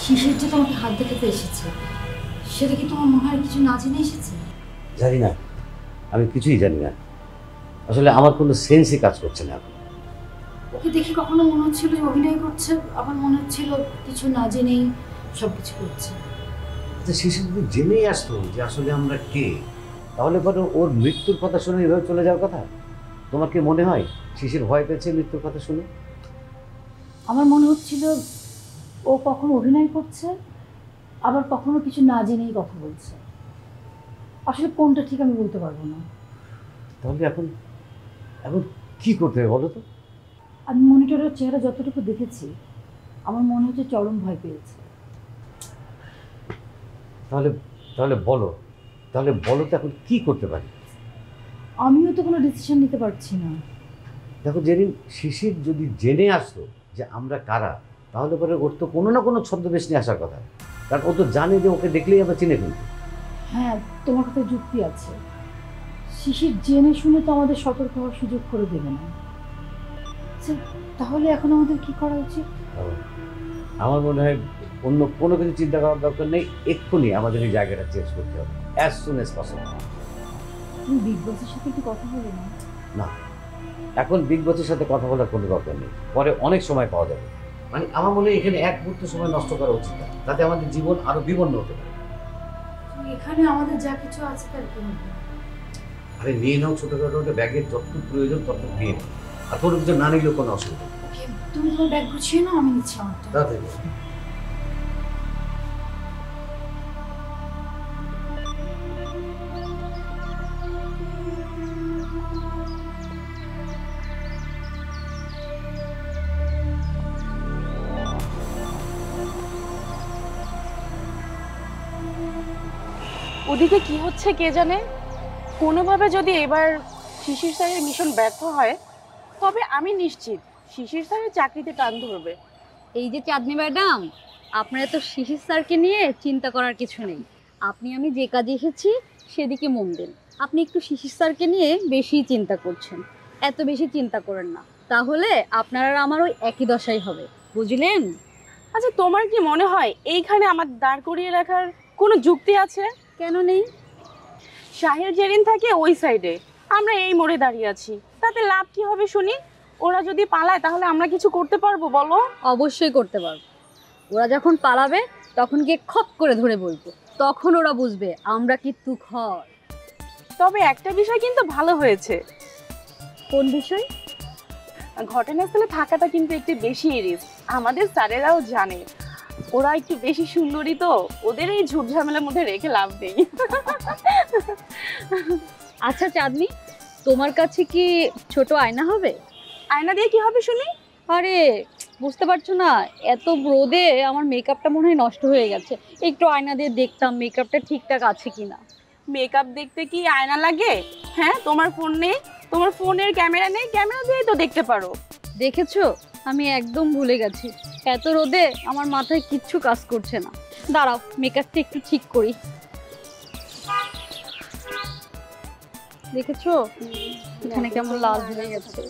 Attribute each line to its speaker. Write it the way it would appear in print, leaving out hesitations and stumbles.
Speaker 1: শিশির যে তোমাকে হাত দেখাতে এসেছে, সেটা কি তোমার মনে হয় কিছু না জেনে এসেছে?
Speaker 2: জানি না, আমি কিছুই জানি না। আসলে আমার কোনো সেন্সই কাজ করছে না এখন।
Speaker 1: ওকে দেখে কখনো মনে হচ্ছিল যে অভিনয় করছে, আবার মনে হচ্ছিল কিছু না জেনেই সবকিছু করছে।
Speaker 2: আচ্ছা, শিশির যদি জেনেই আসতো যে আসলে আমরা কে, তাহলে পরে ওর মৃত্যুর কথা শুনে এভাবে চলে যাওয়ার কথা? তোমার কি মনে হয় শিশির ভয় পেয়েছে মৃত্যুর কথা শুনে?
Speaker 1: আমার মনে হচ্ছিল ও কখনো অভিনয় করছে, আবার কখনো কিছু না জেনেই কথা বলছে। আসলে কোনটা ঠিক আমি বলতে পারবো না।
Speaker 2: তাহলে এখন এখন কি করতে হবে বলো তো?
Speaker 1: আমি মনিটরের চেহারা যতটুকু দেখেছি, আমার মনে হচ্ছে চরম ভয় পেয়েছে।
Speaker 2: তাহলে তাহলে বলো তাহলে বলো তো এখন কি করতে পারি?
Speaker 1: আমিও তো কোনো ডিসিশন নিতে পারছি না।
Speaker 2: দেখো যেদিন শিশির যদি জেনে আসতো যে আমরা কারা, তাহলে পরে ওর তো কোনো না কোনো ছদ্মবেশ নিয়ে আসার কথা। কারণ ও তো জানে যে ওকে দেখলেই আমরা চিনে ফেলবো।
Speaker 1: হ্যাঁ, তোমার কথায় যুক্তি আছে। শিশির জেনে শুনে তো আমাদের সতর্ক হওয়ার সুযোগ করে দেবে না। আচ্ছা, তাহলে এখন আমাদের কি করা উচিত?
Speaker 2: আমার মনে হয় অন্য কোনো কিছু চিন্তা করার দরকার নেই, এক্ষুনি আমাদের এই জায়গাটা চেঞ্জ করতে হবে, অ্যাজ সুন অ্যাজ পসিবল।
Speaker 1: তুমি বিগ বসের সাথে একটু কথা বলো না?
Speaker 2: না, এখন বিগ বসের সাথে কথা বলার কোনো দরকার নেই, পরে অনেক সময় পাওয়া যাবে। মানে আমার মনে হয় এখানে এক মুহূর্ত সময় নষ্ট করা উচিত না, তাতে আমাদের জীবন আরো বিপন্ন হতে পারে।
Speaker 1: এখানে আমাদের যা কিছু আছে তার কি হবে?
Speaker 2: আরে নিয়ে নাও, ছোটখাটো একটা ব্যাগের যতটুকু প্রয়োজন ততটুকু নিয়ে নাও, আর কোনো কিছু না নিলেও কোনো অসুবিধা নেই।
Speaker 1: ওকে, তুমি তোমার ব্যাগ গুছিয়ে নাও, আমি নিচ্ছি আমারটা।
Speaker 2: তাড়াতাড়ি।
Speaker 3: ওদিকে কি হচ্ছে কে জানে। কোনোভাবে যদি এবার শিশির স্যারের মিশন ব্যর্থ হয়, তবে আমি নিশ্চিত শিশির স্যারের চাকরিতে টান ধরবে।
Speaker 4: এই যে চাঁদনি ম্যাডাম, আপনার এত শিশির স্যারকে নিয়ে চিন্তা করার কিছু নেই। আমি যে কাজে এসেছি সেদিকে মন দিন। আপনি একটু শিশির স্যারকে নিয়ে বেশি চিন্তা করছেন। এত বেশি চিন্তা করেন না, তাহলে আপনার আর আমার ওই একই দশাই হবে, বুঝলেন?
Speaker 3: আচ্ছা, তোমার কি মনে হয় এইখানে আমার দাঁড় করিয়ে রাখার কোনো যুক্তি আছে?
Speaker 4: কেন নেই?
Speaker 3: শাহের জেরিন থাকে ওই সাইডে, আমরা এই মোড়ে দাঁড়িয়ে আছি, তাতে লাভ কি হবে শুনি? ওরা যদি পালায় তাহলে আমরা কিছু করতে পারবো বলো?
Speaker 4: অবশ্যই করতে পারবো। ওরা যখন পালাবে তখন গিয়ে খপ করে ধরে বলবো, তখন ওরা বুঝবে আমরা কি তুখর।
Speaker 3: তবে একটা বিষয় কিন্তু ভালো হয়েছে।
Speaker 4: কোন বিষয়?
Speaker 3: ঘটনাস্থলে থাকাটা কিন্তু একটু বেশি রিস্ক, আমাদের স্যারেরাও জানে। ওরা একটু বেশি সুন্দরী তো, ওদের এই ঝুট ঝামেলার মধ্যে রেখে লাভ নেই।
Speaker 4: আচ্ছা চাঁদনি, তোমার কাছে কি ছোট আয়না হবে?
Speaker 3: আয়না দিয়ে কি হবে শুনি?
Speaker 4: আরে বুঝতে পারছো না, এত রোদে আমার মেকআপটা মনে হয় নষ্ট হয়ে গেছে। একটু আয়না দিয়ে দেখতাম মেকআপটা ঠিকঠাক আছে কিনা।
Speaker 3: মেকআপ দেখতে কি আয়না লাগে? হ্যাঁ, তোমার ফোন নেই? তোমার ফোনের ক্যামেরা নেই? ক্যামেরা দিয়ে তো দেখতে পারো।
Speaker 4: দেখেছো, আমি একদম ভুলে গেছি। এত রোদে আমার মাথায় কিচ্ছু কাজ করছে না। দাঁড়াও, মেকআপটা একটু ঠিক করি। দেখেছো এখানে কেমন লাল হয়ে গেছে।